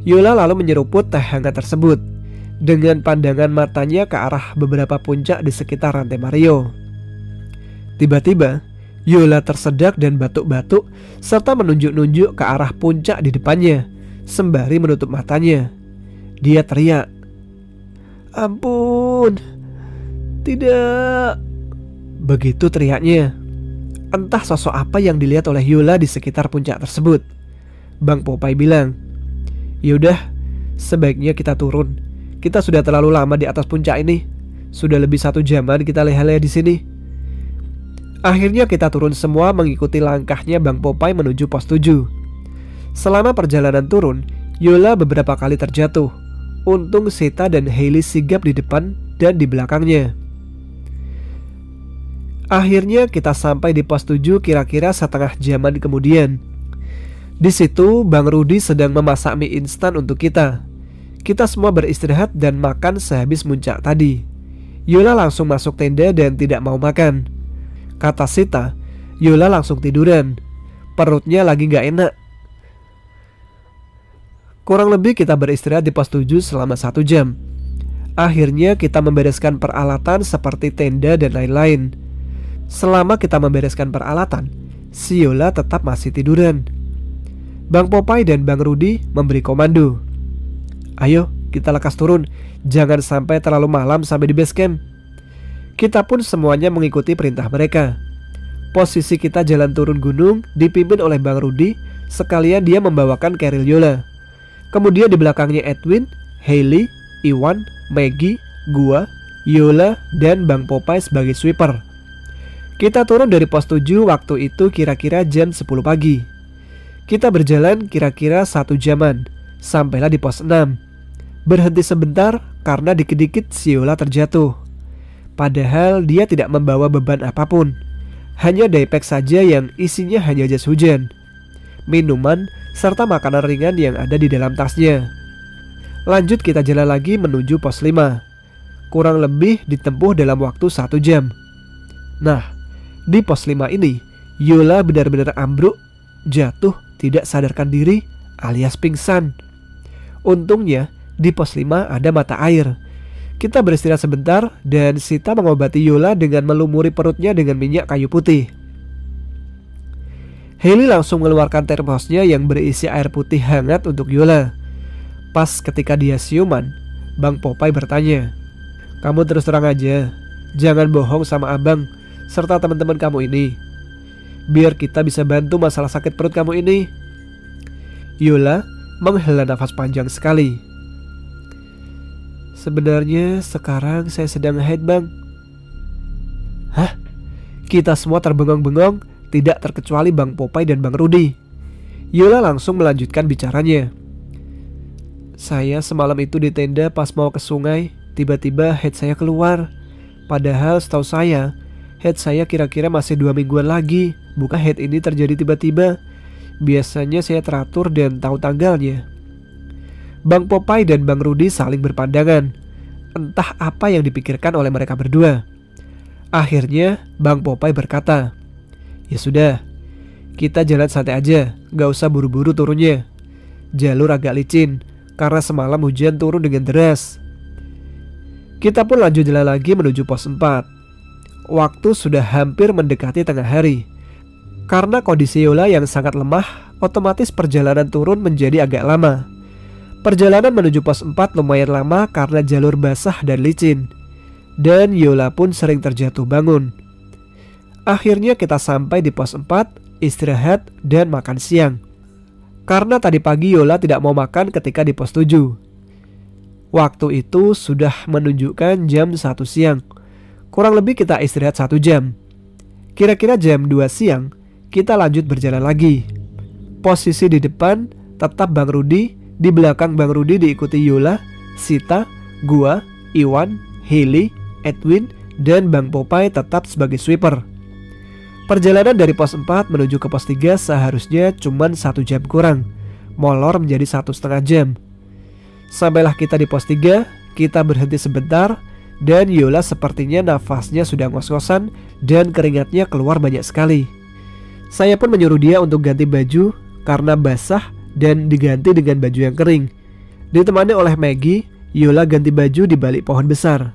Speaker 2: Yola lalu menyeruput teh hangat tersebut dengan pandangan matanya ke arah beberapa puncak di sekitar rantai Mario. Tiba-tiba Yola tersedak dan batuk-batuk serta menunjuk-nunjuk ke arah puncak di depannya sembari menutup matanya. Dia teriak, "Ampun, tidak." Begitu teriaknya, entah sosok apa yang dilihat oleh Yola di sekitar puncak tersebut. Bang Popeye bilang, "Yaudah, sebaiknya kita turun. Kita sudah terlalu lama di atas puncak ini. Sudah lebih 1 jaman kita leha-leha di sini." Akhirnya kita turun semua mengikuti langkahnya Bang Popeye menuju pos 7. Selama perjalanan turun, Yola beberapa kali terjatuh. Untung Sita dan Hailey sigap di depan dan di belakangnya. Akhirnya kita sampai di pos 7 kira-kira setengah jaman kemudian. Di situ Bang Rudi sedang memasak mie instan untuk kita. Kita semua beristirahat dan makan sehabis muncak tadi. Yola langsung masuk tenda dan tidak mau makan. Kata Sita, Yola langsung tiduran. Perutnya lagi gak enak. Kurang lebih kita beristirahat di pos 7 selama 1 jam. Akhirnya kita membereskan peralatan seperti tenda dan lain-lain. Selama kita membereskan peralatan, si Yola tetap masih tiduran. Bang Popeye dan Bang Rudi memberi komando, "Ayo kita lekas turun, jangan sampai terlalu malam sampai di base camp." Kita pun semuanya mengikuti perintah mereka. Posisi kita jalan turun gunung dipimpin oleh Bang Rudi, sekalian dia membawakan keril Yola. Kemudian di belakangnya Edwin, Hailey, Iwan, Maggie, gua, Yola, dan Bang Popeye sebagai sweeper. Kita turun dari pos 7 waktu itu kira-kira jam 10 pagi. Kita berjalan kira-kira 1 jaman, sampailah di pos 6. Berhenti sebentar karena dikit-dikit si Yola terjatuh. Padahal dia tidak membawa beban apapun, Hanya daypack saja yang isinya hanya jas hujan, minuman, serta makanan ringan yang ada di dalam tasnya. Lanjut kita jalan lagi menuju pos 5. Kurang lebih ditempuh dalam waktu 1 jam. Nah, di pos 5 ini Yola benar-benar ambruk, jatuh, tidak sadarkan diri alias pingsan. Untungnya di pos 5 ada mata air. Kita beristirahat sebentar dan Sita mengobati Yola dengan melumuri perutnya dengan minyak kayu putih. Hailey langsung mengeluarkan termosnya yang berisi air putih hangat untuk Yola. Pas ketika dia siuman, Bang Popeye bertanya, "Kamu terus terang aja, jangan bohong sama abang serta teman-teman kamu ini, biar kita bisa bantu masalah sakit perut kamu ini." Yola menghela nafas panjang sekali. "Sebenarnya sekarang saya sedang haid, Bang." Hah? Kita semua terbengong-bengong, tidak terkecuali Bang Popeye dan Bang Rudi. Yola langsung melanjutkan bicaranya. "Saya semalam itu di tenda pas mau ke sungai, tiba-tiba haid saya keluar. Padahal setahu saya, haid saya kira-kira masih 2 mingguan lagi. Bukan haid ini terjadi tiba-tiba. Biasanya saya teratur dan tahu tanggalnya." Bang Popeye dan Bang Rudi saling berpandangan. Entah apa yang dipikirkan oleh mereka berdua. Akhirnya Bang Popeye berkata, "Ya sudah, kita jalan santai aja, gak usah buru-buru turunnya. Jalur agak licin karena semalam hujan turun dengan deras." Kita pun lanjut jalan lagi menuju pos 4. Waktu sudah hampir mendekati tengah hari. Karena kondisi Yola yang sangat lemah, otomatis perjalanan turun menjadi agak lama. Perjalanan menuju pos 4 lumayan lama karena jalur basah dan licin. Dan Yola pun sering terjatuh bangun. Akhirnya kita sampai di pos 4, istirahat dan makan siang. Karena tadi pagi Yola tidak mau makan ketika di pos 7. Waktu itu sudah menunjukkan jam 1 siang. Kurang lebih kita istirahat 1 jam. Kira-kira jam 2 siang kita lanjut berjalan lagi. Posisi di depan tetap Bang Rudi, di belakang Bang Rudi diikuti Yola, Sita, gua, Iwan, Hailey, Edwin, dan Bang Popeye tetap sebagai sweeper. Perjalanan dari pos 4 menuju ke pos 3 seharusnya cuma 1 jam kurang, molor menjadi 1,5 jam. Sampailah kita di pos 3, kita berhenti sebentar, dan Yola sepertinya nafasnya sudah ngos-ngosan dan keringatnya keluar banyak sekali. Saya pun menyuruh dia untuk ganti baju karena basah dan diganti dengan baju yang kering. Ditemani oleh Maggie, Yola ganti baju di balik pohon besar.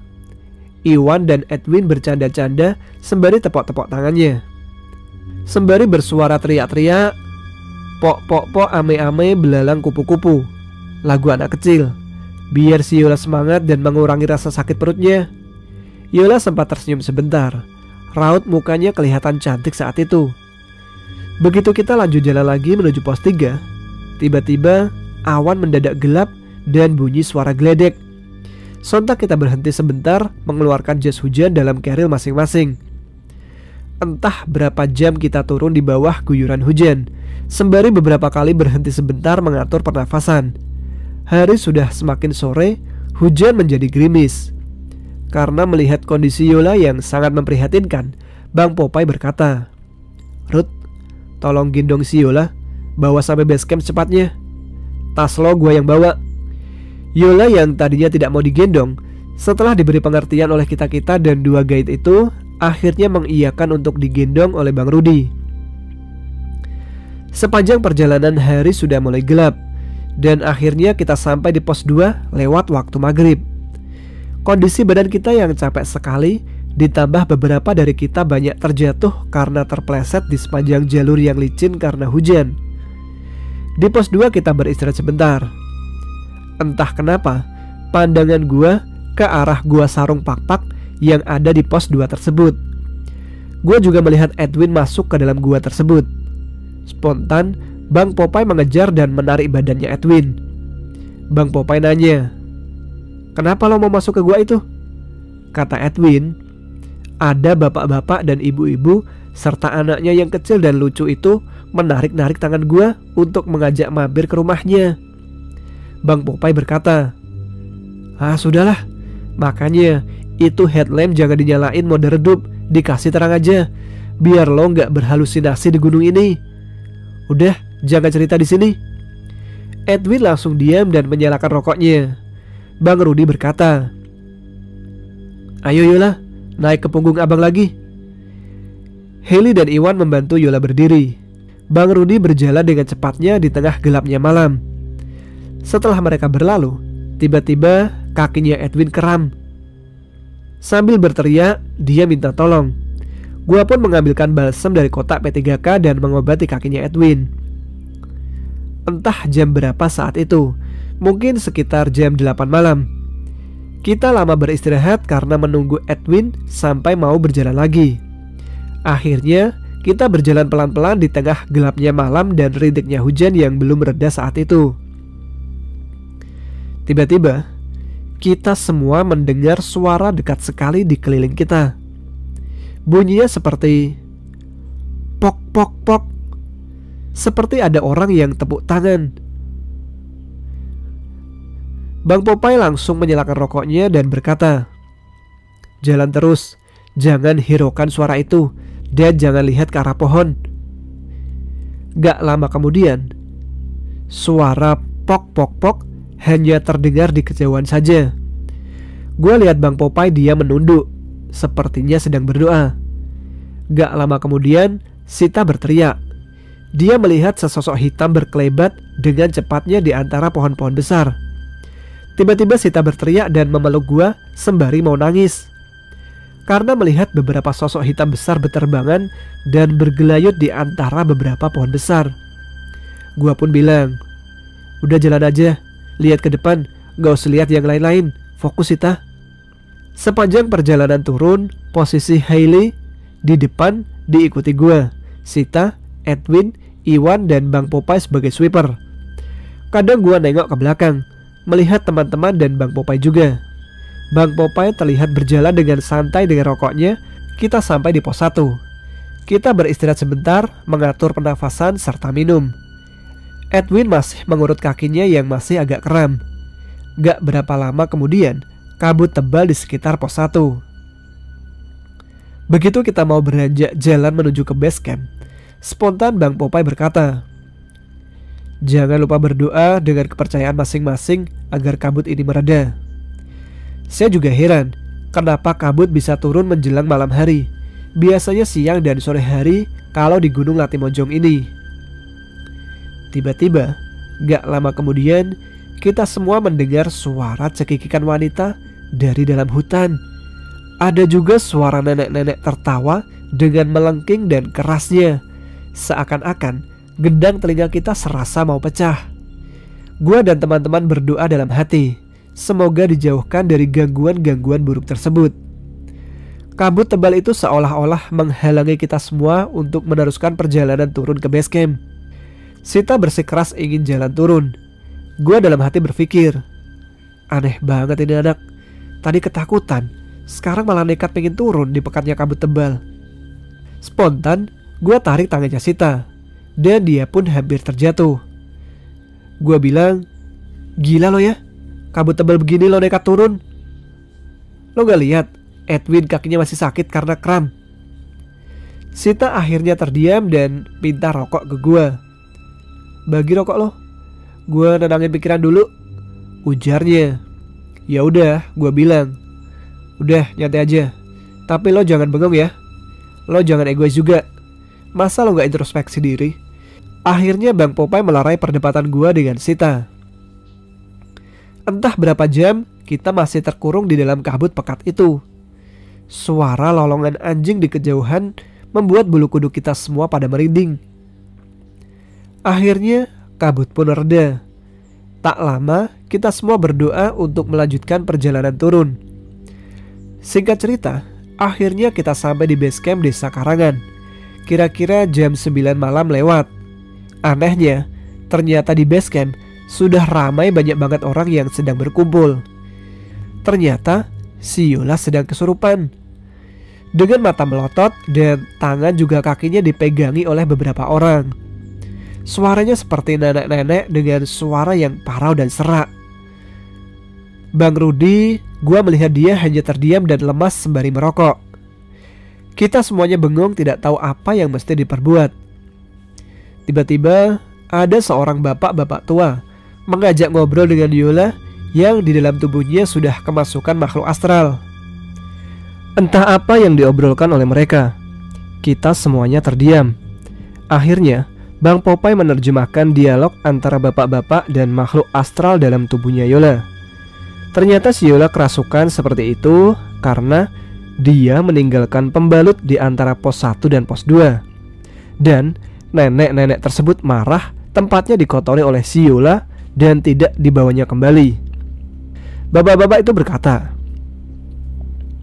Speaker 2: Iwan dan Edwin bercanda-canda sembari tepok-tepok tangannya. Sembari bersuara teriak-teriak, "Pok pok pok ame-ame belalang kupu-kupu," lagu anak kecil, biar si Yola semangat dan mengurangi rasa sakit perutnya. Yola sempat tersenyum sebentar. Raut mukanya kelihatan cantik saat itu. Begitu kita lanjut jalan lagi menuju pos 3, tiba-tiba awan mendadak gelap dan bunyi suara geledek. Sontak kita berhenti sebentar mengeluarkan jas hujan dalam keril masing-masing. Entah berapa jam kita turun di bawah guyuran hujan, sembari beberapa kali berhenti sebentar mengatur pernafasan. Hari sudah semakin sore, hujan menjadi gerimis. Karena melihat kondisi Yola yang sangat memprihatinkan, Bang Popeye berkata, "Ruth, tolong gendong si Yola, bawa sampai base camp cepatnya. Tas lo gue yang bawa." Yola yang tadinya tidak mau digendong, setelah diberi pengertian oleh kita-kita dan 2 guide itu, akhirnya mengiyakan untuk digendong oleh Bang Rudi. Sepanjang perjalanan hari sudah mulai gelap, dan akhirnya kita sampai di pos 2 lewat waktu maghrib. Kondisi badan kita yang capek sekali, ditambah beberapa dari kita banyak terjatuh karena terpleset di sepanjang jalur yang licin karena hujan. Di pos 2 kita beristirahat sebentar. Entah kenapa, pandangan gua ke arah gua sarung pak-pak yang ada di pos 2 tersebut. Gua juga melihat Edwin masuk ke dalam gua tersebut. Spontan, Bang Popeye mengejar dan menarik badannya Edwin. Bang Popeye nanya, "Kenapa lo mau masuk ke gua itu?" Kata Edwin, "Ada bapak-bapak dan ibu-ibu serta anaknya yang kecil dan lucu itu menarik-narik tangan gua untuk mengajak mampir ke rumahnya." Bang Popeye berkata, "Ah sudahlah, makanya itu headlamp jangan dinyalain mode redup, dikasih terang aja. biar lo nggak berhalusinasi di gunung ini. Udah, jangan cerita di sini. Edwin langsung diam dan menyalakan rokoknya. Bang Rudi berkata, "Ayo Yola, naik ke punggung abang lagi." Heli dan Iwan membantu Yola berdiri. Bang Rudi berjalan dengan cepatnya di tengah gelapnya malam. Setelah mereka berlalu, tiba-tiba kakinya Edwin kram. Sambil berteriak, dia minta tolong. Gua pun mengambilkan balsem dari kotak P3K dan mengobati kakinya Edwin. Entah jam berapa saat itu, mungkin sekitar jam 8 malam. Kita lama beristirahat karena menunggu Edwin sampai mau berjalan lagi. Akhirnya kita berjalan pelan-pelan di tengah gelapnya malam dan rintiknya hujan yang belum reda saat itu. Tiba-tiba kita semua mendengar suara dekat sekali di keliling kita. Bunyinya seperti pok pok pok, seperti ada orang yang tepuk tangan. Bang Popeye langsung menyalakan rokoknya dan berkata, "Jalan terus, jangan hiraukan suara itu, dan jangan lihat ke arah pohon." Gak lama kemudian, suara pok pok pok hanya terdengar di kejauhan saja. Gue lihat Bang Popeye dia menunduk, sepertinya sedang berdoa. Gak lama kemudian, Sita berteriak. Dia melihat sesosok hitam berkelebat dengan cepatnya di antara pohon-pohon besar. Tiba-tiba Sita berteriak dan memeluk gua sembari mau nangis, karena melihat beberapa sosok hitam besar berterbangan dan bergelayut di antara beberapa pohon besar. Gua pun bilang, "Udah jalan aja, lihat ke depan, gak usah lihat yang lain-lain, fokus Sita." Sepanjang perjalanan turun, posisi Hailey di depan diikuti gua, Sita, Edwin, Iwan, dan Bang Popeye sebagai sweeper. Kadang gua nengok ke belakang, melihat teman-teman dan Bang Popeye juga. Bang Popeye terlihat berjalan dengan santai dengan rokoknya. Kita sampai di pos 1. Kita beristirahat sebentar, mengatur pernafasan serta minum. Edwin masih mengurut kakinya yang masih agak kram. Gak berapa lama kemudian, kabut tebal di sekitar pos 1. Begitu kita mau beranjak jalan menuju ke base camp, spontan Bang Popeye berkata, "Jangan lupa berdoa dengan kepercayaan masing-masing agar kabut ini mereda." Saya juga heran, kenapa kabut bisa turun menjelang malam hari. Biasanya siang dan sore hari kalau di Gunung Latimojong ini. Tiba-tiba, gak lama kemudian, kita semua mendengar suara cekikikan wanita dari dalam hutan. Ada juga suara nenek-nenek tertawa dengan melengking dan kerasnya. Seakan-akan gendang telinga kita serasa mau pecah. Gua dan teman-teman berdoa dalam hati, semoga dijauhkan dari gangguan-gangguan buruk tersebut. Kabut tebal itu seolah-olah menghalangi kita semua untuk meneruskan perjalanan turun ke base camp. Sita bersikeras ingin jalan turun. Gua dalam hati berpikir, aneh banget ini anak. Tadi ketakutan, sekarang malah nekat pengen turun di pekatnya kabut tebal. Spontan, gua tarik tangannya Sita, dan dia pun hampir terjatuh. Gua bilang, "Gila lo ya, kabut tebal begini lo nekat turun. Lo gak lihat Edwin kakinya masih sakit karena kram." Sita akhirnya terdiam dan minta rokok ke gua. "Bagi rokok lo, gua nenangin pikiran dulu," ujarnya. "Ya udah," gua bilang. "Udah, nyantai aja. Tapi lo jangan bengong ya. Lo jangan egois juga. Masa lo gak introspeksi diri?" Akhirnya Bang Popeye melerai perdebatan gua dengan Sita. Entah berapa jam kita masih terkurung di dalam kabut pekat itu. Suara lolongan anjing di kejauhan membuat bulu kuduk kita semua pada merinding. Akhirnya kabut pun reda. Tak lama kita semua berdoa untuk melanjutkan perjalanan turun. Singkat cerita, akhirnya kita sampai di base camp desa Karangan. Kira-kira jam 9 malam lewat. Anehnya, ternyata di base camp sudah ramai banyak banget orang yang sedang berkumpul. Ternyata si Yola sedang kesurupan. Dengan mata melotot dan tangan juga kakinya dipegangi oleh beberapa orang. Suaranya seperti nenek-nenek dengan suara yang parau dan serak. Bang Rudi, gua melihat dia hanya terdiam dan lemas sembari merokok. Kita semuanya bengong, tidak tahu apa yang mesti diperbuat. Tiba-tiba ada seorang bapak-bapak tua mengajak ngobrol dengan Yola yang di dalam tubuhnya sudah kemasukan makhluk astral. Entah apa yang diobrolkan oleh mereka. Kita semuanya terdiam. Akhirnya Bang Popeye menerjemahkan dialog antara bapak-bapak dan makhluk astral dalam tubuhnya Yola. Ternyata si Yola kerasukan seperti itu karena dia meninggalkan pembalut di antara pos 1 dan pos 2. Dan nenek-nenek tersebut marah tempatnya dikotori oleh si Yola dan tidak dibawanya kembali. Bapak-bapak itu berkata,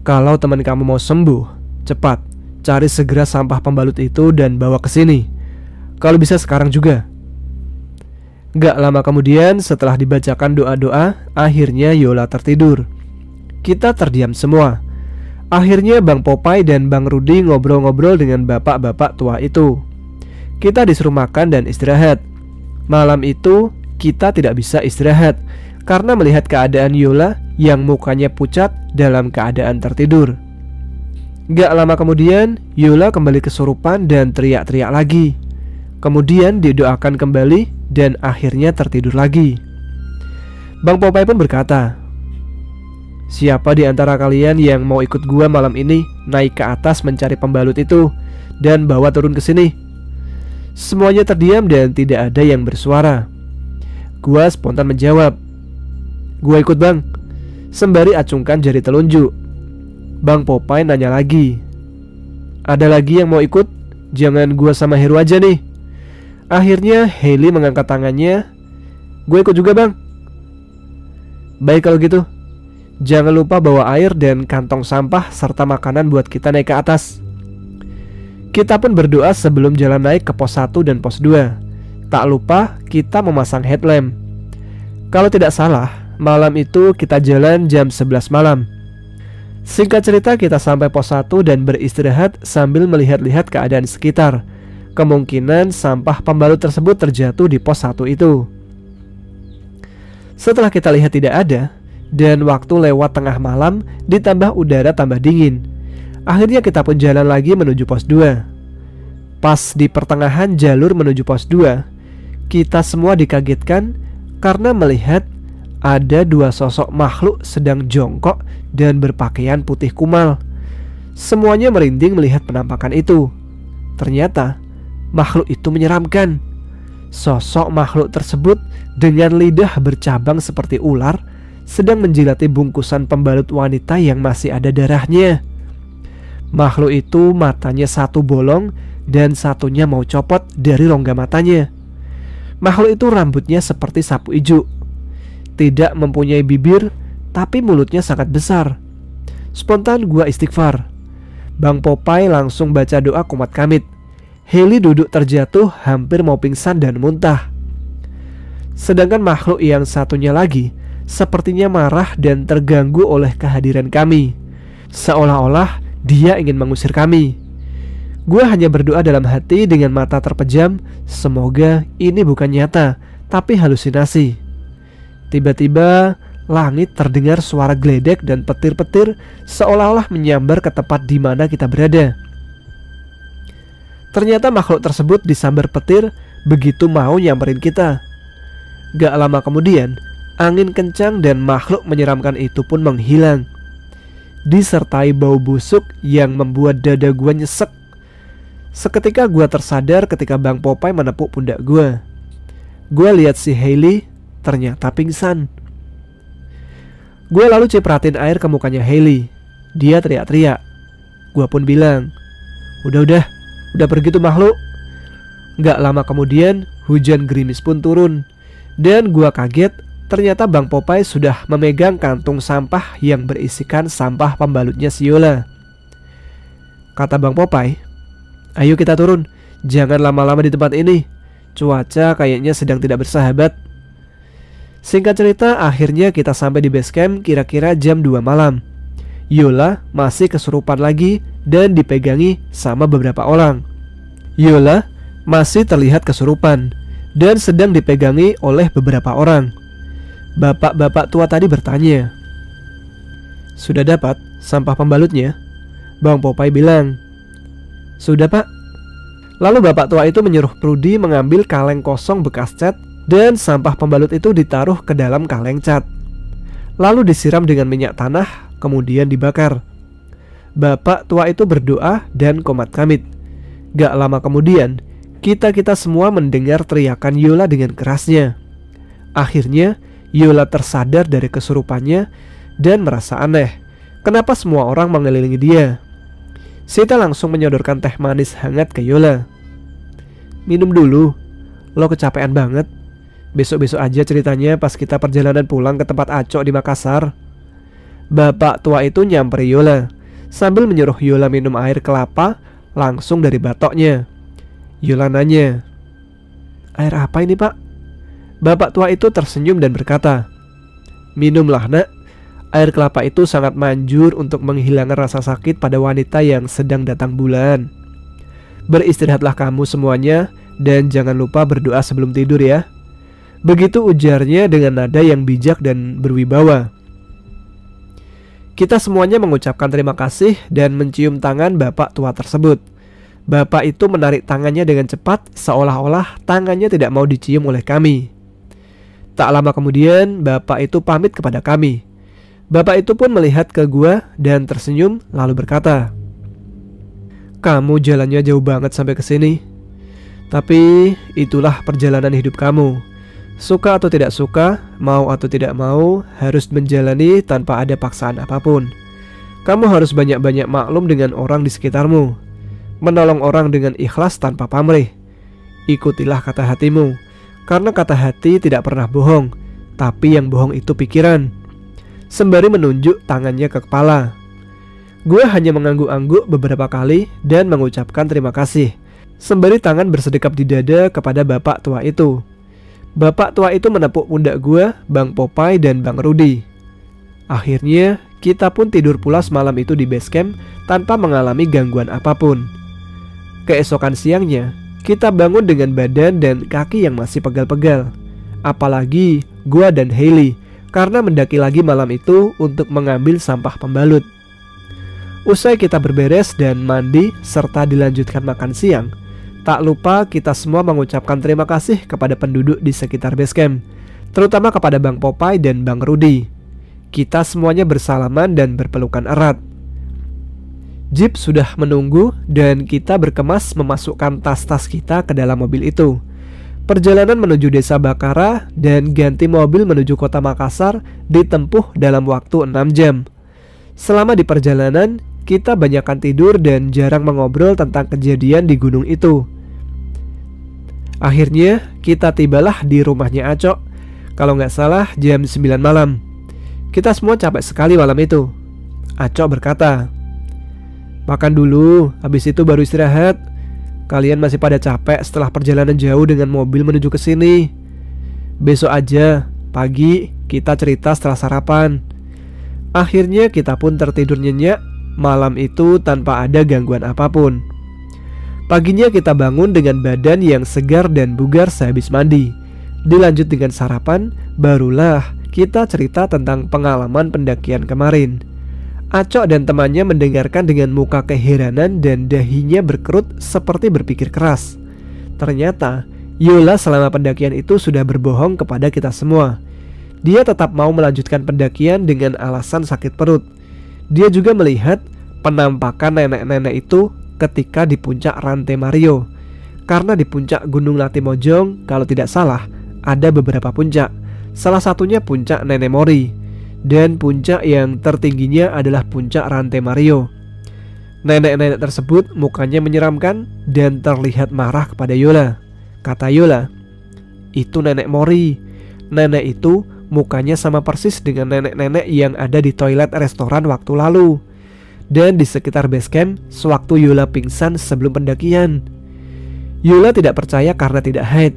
Speaker 2: "Kalau teman kamu mau sembuh, cepat cari segera sampah pembalut itu dan bawa ke sini. Kalau bisa sekarang juga." Gak lama kemudian setelah dibacakan doa-doa, akhirnya Yola tertidur. Kita terdiam semua. Akhirnya Bang Popeye dan Bang Rudi ngobrol-ngobrol dengan bapak-bapak tua itu. Kita disuruh makan dan istirahat. Malam itu kita tidak bisa istirahat karena melihat keadaan Yola yang mukanya pucat dalam keadaan tertidur. Gak lama kemudian Yola kembali kesurupan dan teriak-teriak lagi. Kemudian didoakan kembali dan akhirnya tertidur lagi. Bang Popeye pun berkata, "Siapa di antara kalian yang mau ikut gua malam ini naik ke atas mencari pembalut itu dan bawa turun ke sini?" Semuanya terdiam dan tidak ada yang bersuara. Gua spontan menjawab, "Gua ikut bang," sembari acungkan jari telunjuk. Bang Popeye nanya lagi, "Ada lagi yang mau ikut? Jangan gua sama Heru aja nih." Akhirnya Hailey mengangkat tangannya, "Gue ikut juga bang." "Baik kalau gitu, jangan lupa bawa air dan kantong sampah serta makanan buat kita naik ke atas." Kita pun berdoa sebelum jalan naik ke pos 1 dan pos 2. Tak lupa kita memasang headlamp. Kalau tidak salah, malam itu kita jalan jam 11 malam. Singkat cerita kita sampai pos 1 dan beristirahat sambil melihat-lihat keadaan sekitar. Kemungkinan sampah pembalut tersebut terjatuh di pos 1 itu. Setelah kita lihat tidak ada, dan waktu lewat tengah malam ditambah udara tambah dingin, akhirnya kita pun jalan lagi menuju pos 2. Pas di pertengahan jalur menuju pos 2, kita semua dikagetkan karena melihat ada dua sosok makhluk sedang jongkok dan berpakaian putih kumal. Semuanya merinding melihat penampakan itu. Ternyata makhluk itu menyeramkan. Sosok makhluk tersebut dengan lidah bercabang seperti ular sedang menjilati bungkusan pembalut wanita yang masih ada darahnya. Makhluk itu matanya satu bolong dan satunya mau copot dari rongga matanya. Makhluk itu rambutnya seperti sapu ijuk, tidak mempunyai bibir, tapi mulutnya sangat besar. Spontan gua istighfar. Bang Popeye langsung baca doa kumat kamit. Hailey duduk terjatuh hampir mau pingsan dan muntah. Sedangkan makhluk yang satunya lagi sepertinya marah dan terganggu oleh kehadiran kami. Seolah-olah dia ingin mengusir kami. Gua hanya berdoa dalam hati dengan mata terpejam, semoga ini bukan nyata, tapi halusinasi. Tiba-tiba langit terdengar suara geledek dan petir-petir seolah-olah menyambar ke tempat di mana kita berada. Ternyata makhluk tersebut disambar petir begitu mau nyamperin kita. Gak lama kemudian, angin kencang dan makhluk menyeramkan itu pun menghilang, disertai bau busuk yang membuat dada gua nyesek. Seketika gua tersadar ketika Bang Popeye menepuk pundak gua. Gua lihat si Hailey ternyata pingsan. Gua lalu cipratin air ke mukanya Hailey. Dia teriak-teriak. Gua pun bilang, Udah pergi tuh makhluk." Gak lama kemudian hujan gerimis pun turun. Dan gua kaget, ternyata Bang Popeye sudah memegang kantung sampah yang berisikan sampah pembalutnya si Yola. Kata Bang Popeye, "Ayo kita turun, jangan lama-lama di tempat ini. Cuaca kayaknya sedang tidak bersahabat." Singkat cerita, akhirnya kita sampai di base camp kira-kira jam 2 malam. Yola masih kesurupan lagi dan dipegangi sama beberapa orang. Yola masih terlihat kesurupan dan sedang dipegangi oleh beberapa orang. Bapak-bapak tua tadi bertanya, "Sudah dapat sampah pembalutnya?" Bang Popeye bilang, Sudah Pak. Lalu bapak tua itu menyuruh Prudi mengambil kaleng kosong bekas cat dan sampah pembalut itu ditaruh ke dalam kaleng cat. Lalu disiram dengan minyak tanah, kemudian dibakar. Bapak tua itu berdoa dan komat kamit. Gak lama kemudian, kita semua mendengar teriakan Yola dengan kerasnya. Akhirnya, Yola tersadar dari kesurupannya dan merasa aneh. Kenapa semua orang mengelilingi dia? Sita langsung menyodorkan teh manis hangat ke Yola. Minum dulu, lo kecapean banget. Besok-besok aja ceritanya pas kita perjalanan pulang ke tempat Acok di Makassar. Bapak tua itu nyamper Yola sambil menyuruh Yola minum air kelapa langsung dari batoknya. Yola nanya, "Air apa ini Pak?" Bapak tua itu tersenyum dan berkata, "Minumlah nak. Air kelapa itu sangat manjur untuk menghilangkan rasa sakit pada wanita yang sedang datang bulan. Beristirahatlah kamu semuanya dan jangan lupa berdoa sebelum tidur ya." Begitu ujarnya dengan nada yang bijak dan berwibawa. Kita semuanya mengucapkan terima kasih dan mencium tangan bapak tua tersebut. Bapak itu menarik tangannya dengan cepat seolah-olah tangannya tidak mau dicium oleh kami. Tak lama kemudian bapak itu pamit kepada kami. Bapak itu pun melihat ke gua dan tersenyum lalu berkata, "Kamu jalannya jauh banget sampai ke sini. Tapi itulah perjalanan hidup kamu. Suka atau tidak suka, mau atau tidak mau, harus menjalani tanpa ada paksaan apapun. Kamu harus banyak-banyak maklum dengan orang di sekitarmu. Menolong orang dengan ikhlas tanpa pamrih. Ikutilah kata hatimu, karena kata hati tidak pernah bohong, tapi yang bohong itu pikiran." Sembari menunjuk tangannya ke kepala. Gue hanya mengangguk-angguk beberapa kali dan mengucapkan terima kasih, sembari tangan bersedekap di dada kepada bapak tua itu. Bapak tua itu menepuk pundak gue, Bang Popeye dan Bang Rudi. Akhirnya kita pun tidur pulas malam itu di base camp tanpa mengalami gangguan apapun. Keesokan siangnya kita bangun dengan badan dan kaki yang masih pegal-pegal. Apalagi gue dan Hailey, karena mendaki lagi malam itu untuk mengambil sampah pembalut. Usai kita berberes dan mandi serta dilanjutkan makan siang, tak lupa kita semua mengucapkan terima kasih kepada penduduk di sekitar base camp, terutama kepada Bang Popeye dan Bang Rudi. Kita semuanya bersalaman dan berpelukan erat. Jeep sudah menunggu dan kita berkemas memasukkan tas-tas kita ke dalam mobil itu. Perjalanan menuju desa Bakara dan ganti mobil menuju kota Makassar ditempuh dalam waktu 6 jam. Selama di perjalanan, kita banyakkan tidur dan jarang mengobrol tentang kejadian di gunung itu. Akhirnya, kita tibalah di rumahnya Acok. Kalau nggak salah jam 9 malam. Kita semua capek sekali malam itu. Acok berkata, "Makan dulu, habis itu baru istirahat. Kalian masih pada capek setelah perjalanan jauh dengan mobil menuju ke sini. Besok aja, pagi, kita cerita setelah sarapan." Akhirnya kita pun tertidur nyenyak malam itu tanpa ada gangguan apapun. Paginya kita bangun dengan badan yang segar dan bugar sehabis mandi. Dilanjut dengan sarapan, barulah kita cerita tentang pengalaman pendakian kemarin. Acok dan temannya mendengarkan dengan muka keheranan dan dahinya berkerut seperti berpikir keras. Ternyata Yola selama pendakian itu sudah berbohong kepada kita semua. Dia tetap mau melanjutkan pendakian dengan alasan sakit perut. Dia juga melihat penampakan nenek-nenek itu ketika di puncak Rantai Mario. Karena di puncak Gunung Latimojong, kalau tidak salah, ada beberapa puncak. Salah satunya puncak Nenek Mori. Dan puncak yang tertingginya adalah puncak Rantai Mario. Nenek-nenek tersebut mukanya menyeramkan dan terlihat marah kepada Yola. Kata Yola, "Itu Nenek Mori. Nenek itu mukanya sama persis dengan nenek-nenek yang ada di toilet restoran waktu lalu. Dan di sekitar base camp sewaktu Yola pingsan sebelum pendakian." Yola tidak percaya karena tidak haid.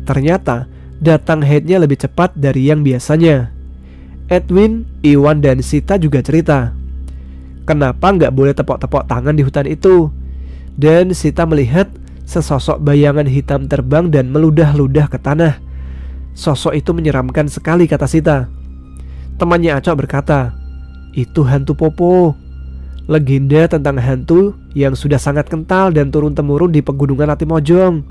Speaker 2: Ternyata datang haidnya lebih cepat dari yang biasanya. Edwin, Iwan, dan Sita juga cerita, kenapa nggak boleh tepok-tepok tangan di hutan itu. Dan Sita melihat sesosok bayangan hitam terbang dan meludah-ludah ke tanah. Sosok itu menyeramkan sekali, kata Sita. Temannya Acok berkata, "Itu hantu Popo." legenda tentang hantu yang sudah sangat kental dan turun-temurun di pegunungan Latimojong.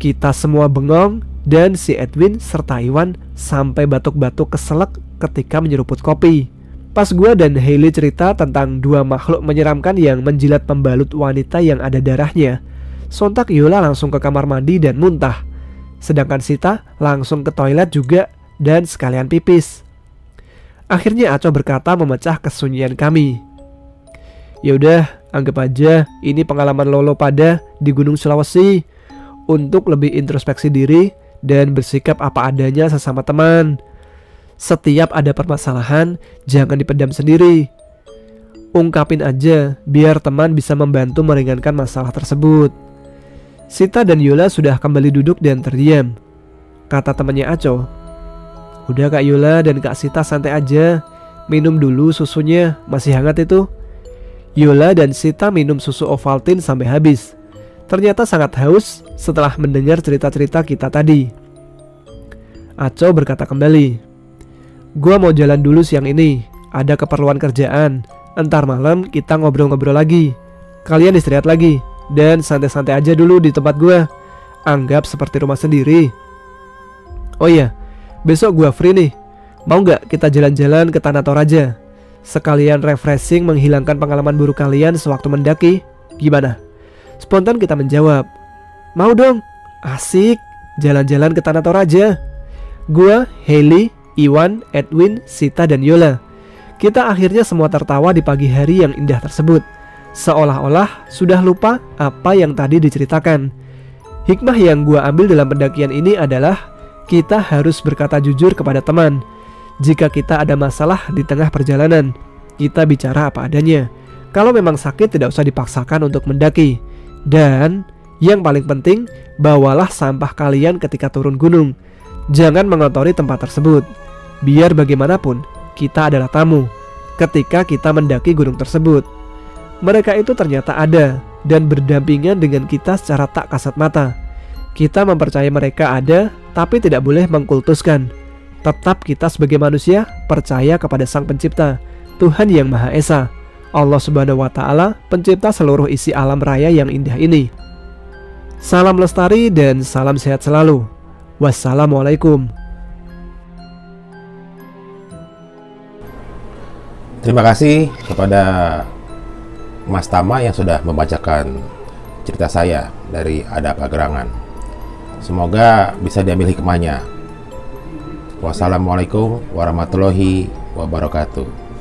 Speaker 2: Kita semua bengong dan si Edwin serta Iwan sampai batuk-batuk keselak ketika menyeruput kopi. Pas gue dan Hailey cerita tentang dua makhluk menyeramkan yang menjilat pembalut wanita yang ada darahnya, sontak Yola langsung ke kamar mandi dan muntah. Sedangkan Sita langsung ke toilet juga dan sekalian pipis. Akhirnya Aco berkata memecah kesunyian kami. Yaudah, anggap aja ini pengalaman Lolo pada di Gunung Sulawesi untuk lebih introspeksi diri dan bersikap apa adanya sesama teman. Setiap ada permasalahan, jangan dipendam sendiri. Ungkapin aja biar teman bisa membantu meringankan masalah tersebut. Sita dan Yola sudah kembali duduk dan terdiam. Kata temannya Aco, udah Kak Yola dan Kak Sita santai aja, minum dulu susunya, masih hangat itu. Yola dan Sita minum susu Ovaltine sampai habis. Ternyata sangat haus setelah mendengar cerita-cerita kita tadi. Aco berkata kembali, gua mau jalan dulu siang ini, ada keperluan kerjaan. Entar malam kita ngobrol-ngobrol lagi. Kalian istirahat lagi dan santai-santai aja dulu di tempat gua. Anggap seperti rumah sendiri. Oh iya, besok gua free nih. Mau gak kita jalan-jalan ke Tanah Toraja? Sekalian refreshing menghilangkan pengalaman buruk kalian sewaktu mendaki. Gimana? Spontan kita menjawab, mau dong. Asik, jalan-jalan ke Tanah Toraja. Gua, Hailey, Iwan, Edwin, Sita dan Yola. Kita akhirnya semua tertawa di pagi hari yang indah tersebut. Seolah-olah sudah lupa apa yang tadi diceritakan. Hikmah yang gua ambil dalam pendakian ini adalah kita harus berkata jujur kepada teman. Jika kita ada masalah di tengah perjalanan, kita bicara apa adanya. Kalau memang sakit tidak usah dipaksakan untuk mendaki. Dan yang paling penting, bawalah sampah kalian ketika turun gunung. Jangan mengotori tempat tersebut. Biar bagaimanapun, kita adalah tamu ketika kita mendaki gunung tersebut. Mereka itu ternyata ada dan berdampingan dengan kita secara tak kasat mata. Kita mempercayai mereka ada, tapi tidak boleh mengkultuskan. Tetap kita sebagai manusia percaya kepada Sang Pencipta, Tuhan yang Maha Esa, Allah Subhanahu wa Ta'ala, pencipta seluruh isi alam raya yang indah ini. Salam lestari dan salam sehat selalu. Wassalamualaikum.
Speaker 1: Terima kasih kepada Mas Tama yang sudah membacakan cerita saya dari Ada Apa Gerangan. Semoga bisa diambil hikmahnya. Wassalamualaikum warahmatullahi wabarakatuh.